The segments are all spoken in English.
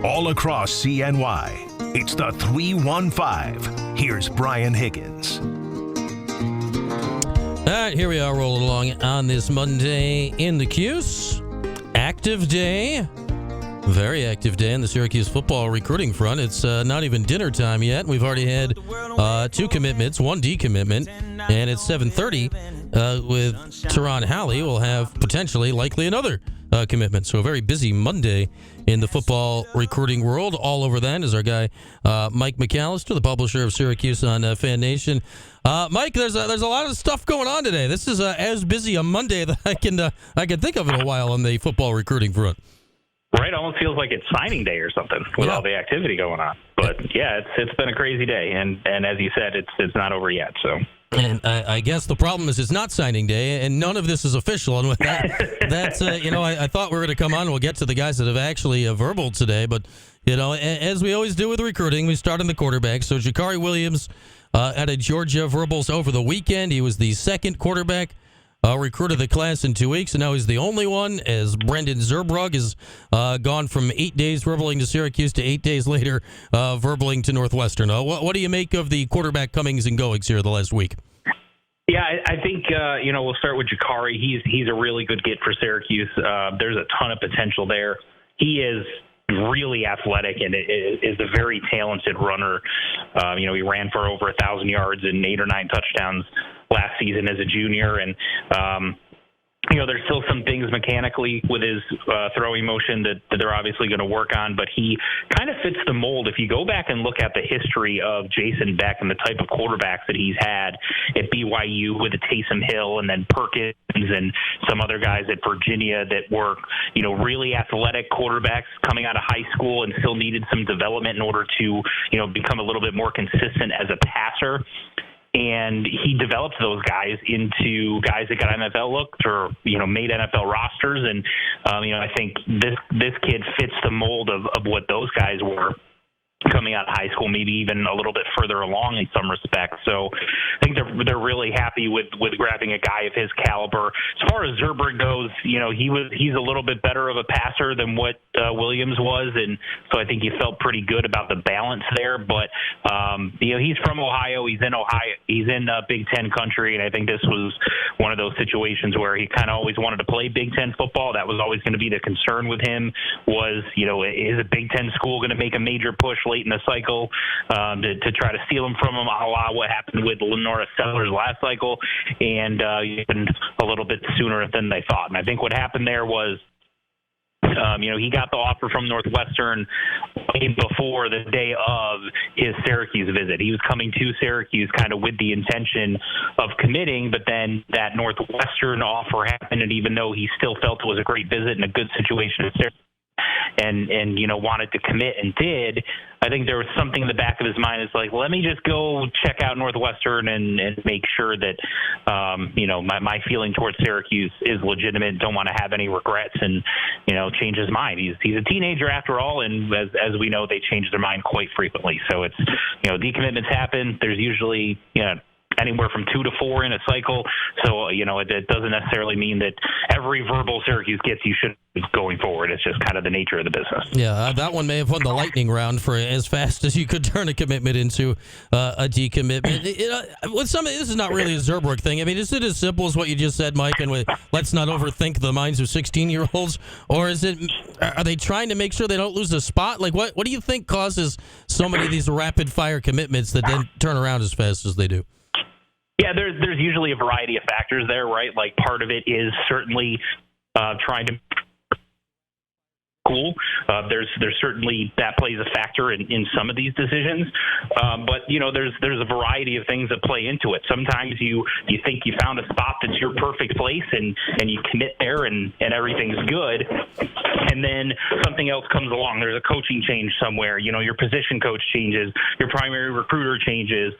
all across CNY. It's the 315. Here's Brian Higgins. All right, here we are rolling along on this Monday in the Cuse. Active day. Very active day on the Syracuse football recruiting front. It's not even dinner time yet. We've already had 2 commitments, 1 decommitment, and it's 7:30 with Teron Halley. We'll have potentially, likely another commitment. So a very busy Monday in the football recruiting world. All over that is our guy Mike McAllister, the publisher of Syracuse on Fan Nation. Mike, there's a lot of stuff going on today. This is as busy a Monday that I can think of in a while on the football recruiting front. Right, almost feels like it's signing day or something with all the activity going on. But yeah, it's been a crazy day, and as you said, it's not over yet. So. And I guess the problem is it's not signing day, and none of this is official. And with that, that's I thought we were going to come on. We'll get to the guys that have actually verbal today, but as we always do with recruiting, we start on the quarterback. So Jakari Williams out of Georgia verbals over the weekend. He was the second quarterback recruit of the class in 2 weeks, and now he's the only one, as Brendan Zerbrug has gone from 8 days verbaling to Syracuse to 8 days later verbaling to Northwestern. What do you make of the quarterback comings and goings here the last week? Yeah, I think, we'll start with Jakari. He's a really good get for Syracuse. There's a ton of potential there. He is really athletic and is a very talented runner. He ran for over 1,000 yards and 8 or 9 touchdowns last season as a junior. And, there's still some things mechanically with his throwing motion that they're obviously going to work on, but he kind of fits the mold. If you go back and look at the history of Jason Beck and the type of quarterbacks that he's had at BYU with Taysom Hill and then Perkins and some other guys at Virginia that were, really athletic quarterbacks coming out of high school and still needed some development in order to, become a little bit more consistent as a passer. And he developed those guys into guys that got NFL looks or, made NFL rosters. And, I think this kid fits the mold of what those guys were coming out of high school, maybe even a little bit further along in some respects. So I think they're really happy with grabbing a guy of his caliber. As far as Zerbrug goes, he's a little bit better of a passer than what Williams was, and so I think he felt pretty good about the balance there. But he's from Ohio. He's in Ohio. He's in Big Ten country, and I think this was one of those situations where he kind of always wanted to play Big Ten football. That was always going to be the concern with him. Was is a Big Ten school going to make a major push late in the cycle to try to steal him from him, a la what happened with Lenora Sellers last cycle, and even a little bit sooner than they thought. And I think what happened there was, he got the offer from Northwestern before the day of his Syracuse visit. He was coming to Syracuse kind of with the intention of committing, but then that Northwestern offer happened, and even though he still felt it was a great visit and a good situation at Syracuse, and wanted to commit and did, I think there was something in the back of his mind. It's like, let me just go check out Northwestern and make sure that, my feeling towards Syracuse is legitimate. Don't want to have any regrets and, change his mind. He's a teenager after all, and as we know, they change their mind quite frequently. So it's, decommitments happen. There's usually, anywhere from 2 to 4 in a cycle. So, it doesn't necessarily mean that every verbal Syracuse gets you should going forward. It's just kind of the nature of the business. Yeah, that one may have won the lightning round for as fast as you could turn a commitment into a decommitment. With some, this is not really a Zerbrug thing. I mean, is it as simple as what you just said, Mike, and let's not overthink the minds of 16-year-olds? Or are they trying to make sure they don't lose a spot? Like, what do you think causes so many of these rapid-fire commitments that then turn around as fast as they do? Yeah, there's usually a variety of factors there, right? Like part of it is certainly trying to cool. There's certainly that plays a factor in some of these decisions, but there's a variety of things that play into it. Sometimes you think you found a spot that's your perfect place and you commit there and everything's good, and then something else comes along. There's a coaching change somewhere. Your position coach changes, your primary recruiter changes,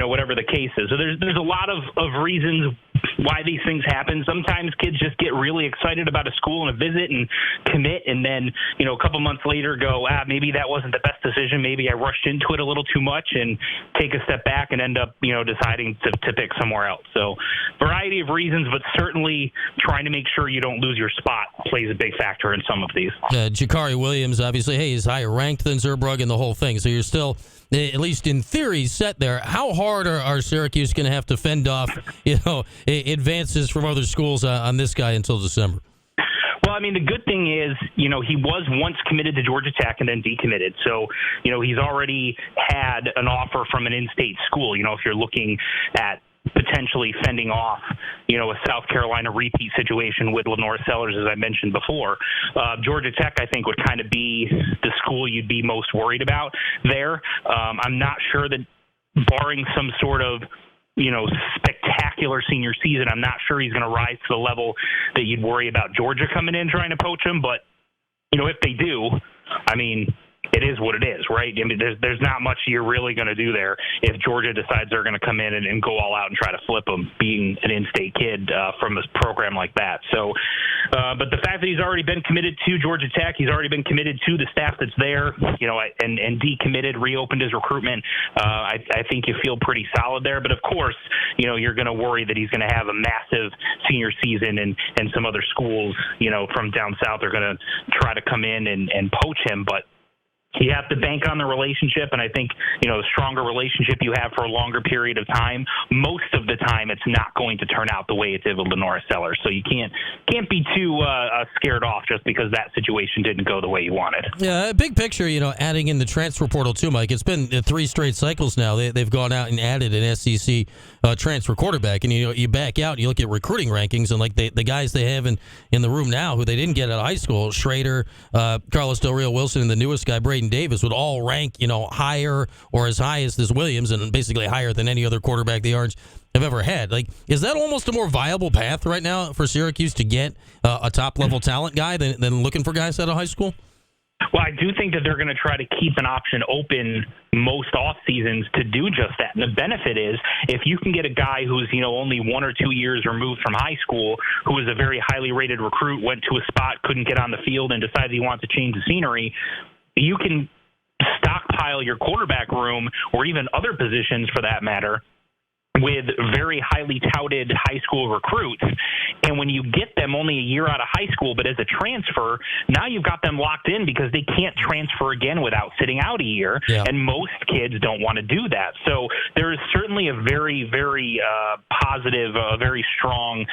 whatever the case is. So there's a lot of reasons why these things happen. Sometimes kids just get really excited about a school and a visit and commit, and then, a couple months later go, maybe that wasn't the best decision. Maybe I rushed into it a little too much, and take a step back and end up, deciding to pick somewhere else. So variety of reasons, but certainly trying to make sure you don't lose your spot plays a big factor in some of these. Jakari Williams, obviously, he's higher ranked than Zerbrugge and the whole thing. So you're still, at least in theory, set there. How hard are Syracuse going to have to fend off, advances from other schools on this guy until December? Well, I mean, the good thing is, he was once committed to Georgia Tech and then decommitted. So, he's already had an offer from an in-state school. If you're looking at potentially fending off, a South Carolina repeat situation with Lenore Sellers, as I mentioned before. Georgia Tech, I think, would kind of be the school you'd be most worried about there. I'm not sure that, barring some sort of, spectacular senior season, I'm not sure he's going to rise to the level that you'd worry about Georgia coming in trying to poach him. But, if they do, I mean, it is what it is, right? I mean, there's not much you're really going to do there if Georgia decides they're going to come in and go all out and try to flip him, being an in-state kid from a program like that. So, but the fact that he's already been committed to Georgia Tech, he's already been committed to the staff that's there, and decommitted, reopened his recruitment, I think you feel pretty solid there. But of course, you're going to worry that he's going to have a massive senior season, and some other schools, from down south are going to try to come in and poach him. But you have to bank on the relationship, and I think, the stronger relationship you have for a longer period of time, most of the time it's not going to turn out the way it did with Lenore Sellers. So you can't be too scared off just because that situation didn't go the way you wanted. Yeah, big picture, adding in the transfer portal too, Mike. It's been 3 straight cycles now. They've gone out and added an SEC transfer quarterback, and you back out and you look at recruiting rankings, and like the guys they have in the room now who they didn't get out of high school, Schrader, Carlos Del Rio Wilson, and the newest guy, Braden Davis, would all rank, higher or as high as this Williams, and basically higher than any other quarterback the Orange have ever had. Like, is that almost a more viable path right now for Syracuse to get a top-level talent guy than looking for guys out of high school? Well, I do think that they're going to try to keep an option open most off seasons to do just that. And the benefit is, if you can get a guy who's, only 1 or 2 years removed from high school, who was a very highly rated recruit, went to a spot, couldn't get on the field, and decided he wants to change the scenery, you can stockpile your quarterback room, or even other positions for that matter, with very highly touted high school recruits. And when you get them only a year out of high school, but as a transfer, now you've got them locked in because they can't transfer again without sitting out a year. Yeah. And most kids don't want to do that. So there is certainly a very, very positive, very strong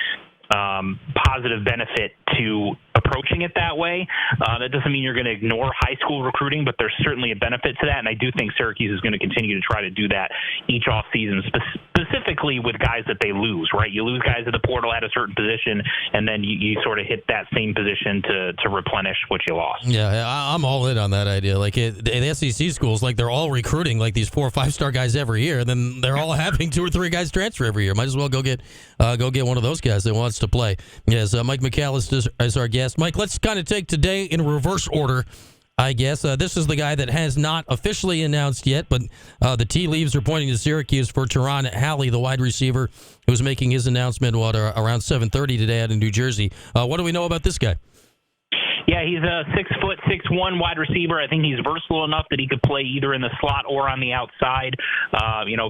positive benefit to approaching it that way. That doesn't mean you're going to ignore high school recruiting, but there's certainly a benefit to that, and I do think Syracuse is going to continue to try to do that each offseason, specifically with guys that they lose, right? You lose guys at the portal at a certain position, and then you sort of hit that same position to replenish what you lost. Yeah, I'm all in on that idea. Like, the SEC schools, like, they're all recruiting like these 4 or 5-star guys every year, and then they're all having 2 or 3 guys transfer every year. Might as well go get one of those guys that wants to play. Yes, Mike McAllister is our guest. Mike, let's kind of take today in reverse order, I guess. This is the guy that has not officially announced yet, but the tea leaves are pointing to Syracuse for Teron Halley, the wide receiver, who's making his announcement around 7:30 today out in New Jersey. What do we know about this guy? Yeah, he's a 6', 6'1" wide receiver. I think he's versatile enough that he could play either in the slot or on the outside.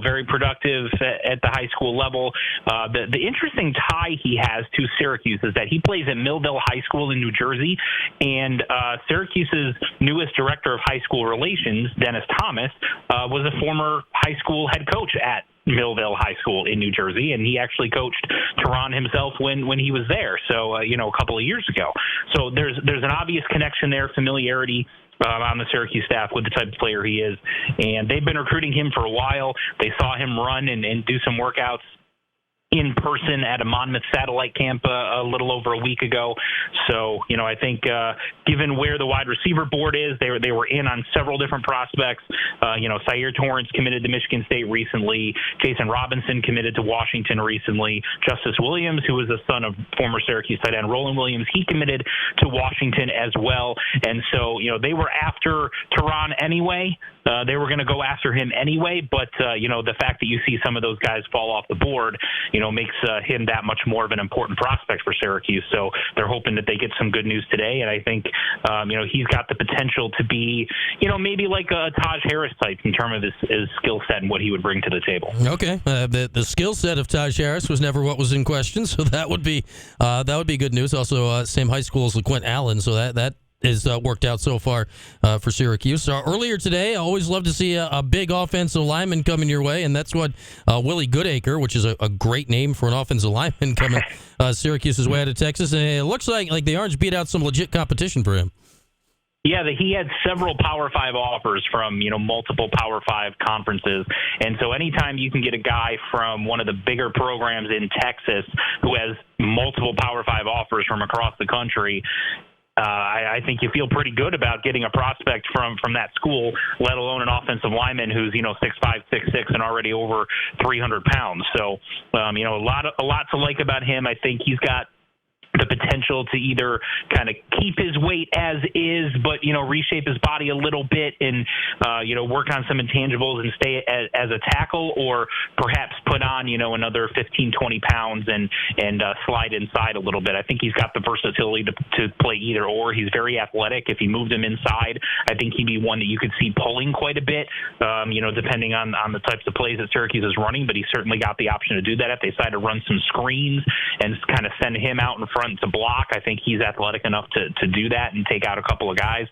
Very productive at the high school level. The interesting tie he has to Syracuse is that he plays at Millville High School in New Jersey, and Syracuse's newest director of high school relations, Dennis Thomas, was a former high school head coach at Millville High School in New Jersey, and he actually coached Teron himself when he was there, so a couple of years ago. So there's an obvious connection there, familiarity on the Syracuse staff with the type of player he is, and they've been recruiting him for a while. They saw him run and do some workouts in person at a Monmouth satellite camp a little over a week ago. So, I think given where the wide receiver board is, they were in on several different prospects. Sayer Torrance committed to Michigan State recently. Jason Robinson committed to Washington recently. Justice Williams, who was the son of former Syracuse tight end Roland Williams, he committed to Washington as well. And so, they were after Teron anyway. They were going to go after him anyway, but, the fact that you see some of those guys fall off the board, makes him that much more of an important prospect for Syracuse. So they're hoping that they get some good news today. And I think, he's got the potential to be, maybe like a Taj Harris type in terms of his skill set and what he would bring to the table. Okay. The skill set of Taj Harris was never what was in question. So that would be good news. Also, same high school as LaQuint Allen. So that is worked out so far for Syracuse. Earlier today, I always love to see a big offensive lineman coming your way, and that's what Willie Goodacre, which is a great name for an offensive lineman, coming Syracuse's way out of Texas. And it looks like the Orange beat out some legit competition for him. Yeah, he had several Power 5 offers from, multiple Power 5 conferences. And so anytime you can get a guy from one of the bigger programs in Texas who has multiple Power 5 offers from across the country, I think you feel pretty good about getting a prospect from that school, let alone an offensive lineman who's 6'5", 6'6", and already over 300 pounds. So a lot to like about him. I think he's got the potential to either kind of keep his weight as is, but, reshape his body a little bit and, work on some intangibles and stay as a tackle, or perhaps put on, another 15, 20 pounds and slide inside a little bit. I think he's got the versatility to play either or. He's very athletic. If you moved him inside, I think he'd be one that you could see pulling quite a bit, depending on the types of plays that Syracuse is running, but he's certainly got the option to do that if they decide to run some screens and kind of send him out in front to block. I think he's athletic enough to do that and take out a couple of guys.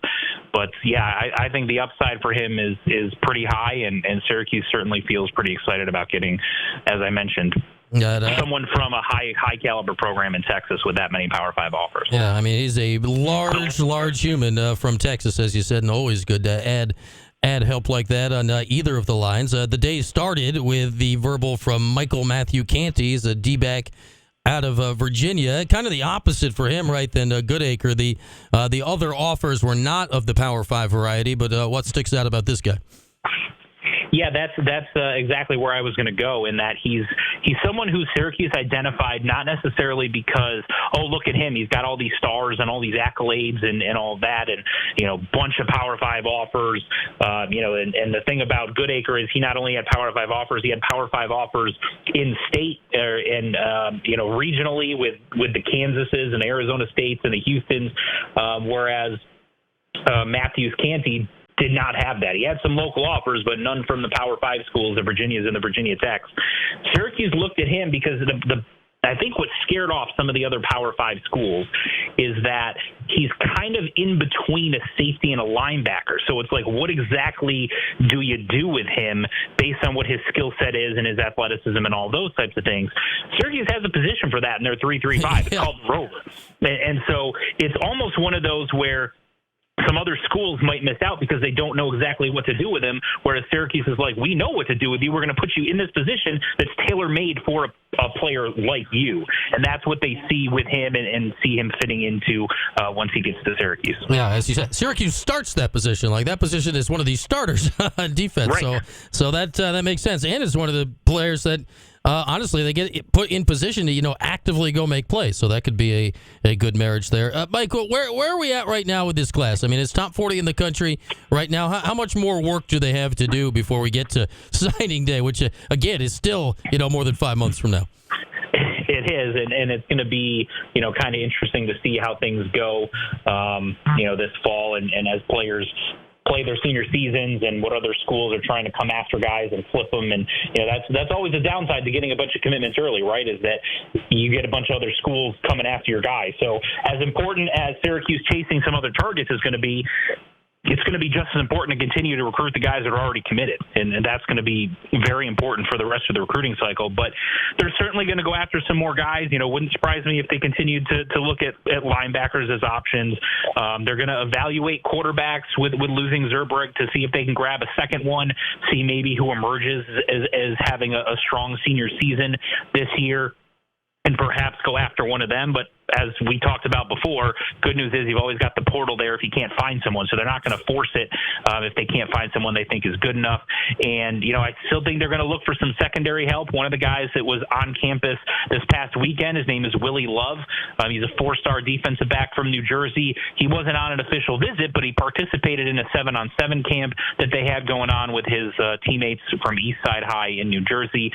But yeah, I think the upside for him is pretty high, and Syracuse certainly feels pretty excited about getting, as I mentioned, someone from a high caliber program in Texas with that many Power 5 offers. Yeah, I mean, he's a large human from Texas, as you said, and always good to add help like that on either of the lines. The day started with the verbal from Michael Matthew Canty, he's a D-back out of Virginia. Kind of the opposite for him, right, than Goodacre. The other offers were not of the Power 5 variety, but what sticks out about this guy? Yeah, that's exactly where I was going to go, in that he's someone who Syracuse identified not necessarily because, look at him, he's got all these stars and all these accolades and all that, and bunch of Power 5 offers, and the thing about Goodacre is he not only had Power 5 offers, he had Power 5 offers in state and regionally with the Kansases and the Arizona States and the Houstons, whereas Matthews Canty did not have that. He had some local offers, but none from the Power 5 schools, the Virginias and the Virginia Techs. Syracuse looked at him because I think what scared off some of the other Power 5 schools is that he's kind of in between a safety and a linebacker. So it's like, what exactly do you do with him based on what his skill set is and his athleticism and all those types of things? Syracuse has a position for that in their 3-3-5. It's called rover. And so it's almost one of those where some other schools might miss out because they don't know exactly what to do with him, whereas Syracuse is like, we know what to do with you. We're going to put you in this position that's tailor-made for a player like you. And that's what they see with him and see him fitting into once he gets to Syracuse. Yeah, as you said, Syracuse starts that position. Like, that position is one of these starters on defense. Right. So that makes sense. And it's one of the players that honestly, they get put in position to, actively go make plays. So that could be a good marriage there. Michael, where are we at right now with this class? I mean, it's top 40 in the country right now. How much more work do they have to do before we get to signing day, which, again, is still, more than 5 months from now? It is, and it's going to be, kind of interesting to see how things go, this fall and as players play their senior seasons and what other schools are trying to come after guys and flip them. And, that's always a downside to getting a bunch of commitments early, right, is that you get a bunch of other schools coming after your guy. So as important as Syracuse chasing some other targets is going to be, it's going to be just as important to continue to recruit the guys that are already committed. And that's going to be very important for the rest of the recruiting cycle. But they're certainly going to go after some more guys. Wouldn't surprise me if they continued to look at linebackers as options. They're going to evaluate quarterbacks with losing Zurbrugg to see if they can grab a second one, see maybe who emerges as having a strong senior season this year, and perhaps go after one of them. But as we talked about before, good news is you've always got the portal there if you can't find someone. So they're not going to force it if they can't find someone they think is good enough. And, I still think they're going to look for some secondary help. One of the guys that was on campus this past weekend, his name is Willie Love. He's a 4-star defensive back from New Jersey. He wasn't on an official visit, but he participated in a 7-on-7 camp that they had going on with his teammates from Eastside High in New Jersey.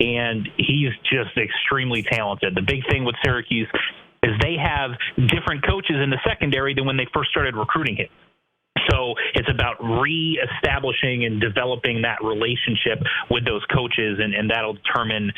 and he's just extremely talented. The big thing with Syracuse is they have different coaches in the secondary than when they first started recruiting him. So it's about reestablishing and developing that relationship with those coaches, and that'll determine,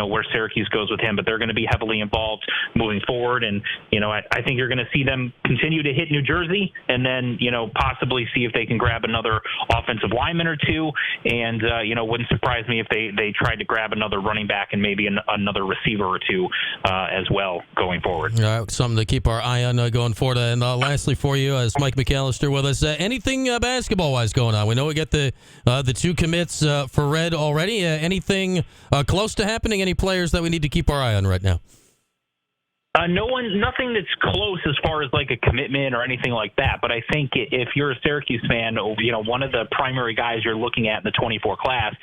where Syracuse goes with him. But they're going to be heavily involved moving forward, and I think you're going to see them continue to hit New Jersey, and then possibly see if they can grab another offensive lineman or two, and wouldn't surprise me if they tried to grab another running back and maybe another receiver or two as well going forward. All right, something to keep our eye on going forward. And lastly for you, is Mike McAllister with us. Anything basketball-wise going on? We know we got the two commits for Red already. Anything close to happening? Any players that we need to keep our eye on right now? Nothing that's close as far as like a commitment or anything like that. But I think if you're a Syracuse fan, one of the primary guys you're looking at in the 24 class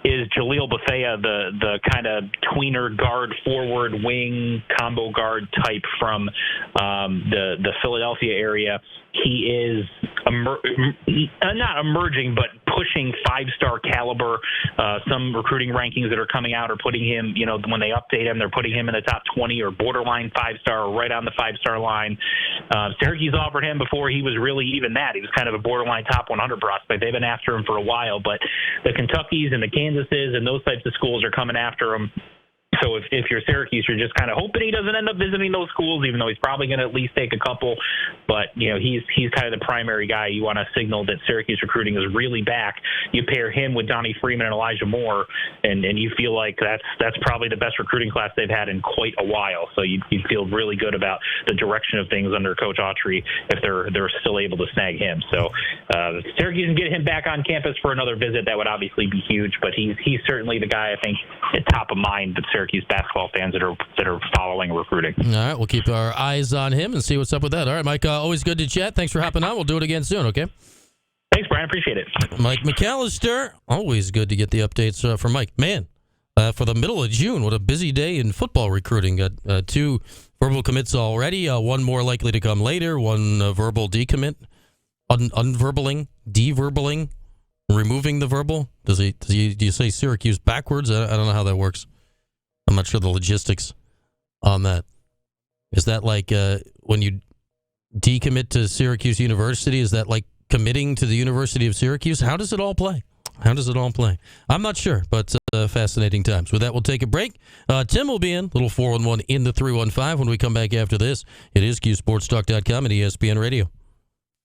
is Jaleel Bethea, the kind of tweener guard, forward wing combo guard type from the Philadelphia area. He is not emerging, but pushing 5-star caliber. Some recruiting rankings that are coming out are putting him, when they update him, they're putting him in the top 20 or borderline 5-star or right on the 5-star line. Syracuse offered him before he was really even that. He was kind of a borderline top 100 prospect. They've been after him for a while, but the Kentuckys and the Kansases and those types of schools are coming after him. So if you're Syracuse, you're just kind of hoping he doesn't end up visiting those schools, even though he's probably going to at least take a couple. But, he's kind of the primary guy. You want to signal that Syracuse recruiting is really back. You pair him with Donnie Freeman and Elijah Moore, and you feel like that's probably the best recruiting class they've had in quite a while. So you feel really good about the direction of things under Coach Autry if they're still able to snag him. So Syracuse can get him back on campus for another visit. That would obviously be huge, but he's certainly the guy I think at top of mind that Syracuse basketball fans that are following recruiting. All right, we'll keep our eyes on him and see what's up with that. All right, Mike, always good to chat. Thanks for hopping on. We'll do it again soon, okay? Thanks, Brian. Appreciate it. Mike McAllister, always good to get the updates from Mike. Man, for the middle of June, what a busy day in football recruiting. Got 2 verbal commits already, one more likely to come later, one verbal decommit, unverbaling, deverbaling, removing the verbal. Do you say Syracuse backwards? I don't know how that works. I'm not sure the logistics on that. Is that like when you decommit to Syracuse University, is that like committing to the University of Syracuse? How does it all play? I'm not sure, but fascinating times. With that, we'll take a break. Tim will be in, little 411 in the 315 when we come back after this. It is QSportsTalk.com and ESPN Radio.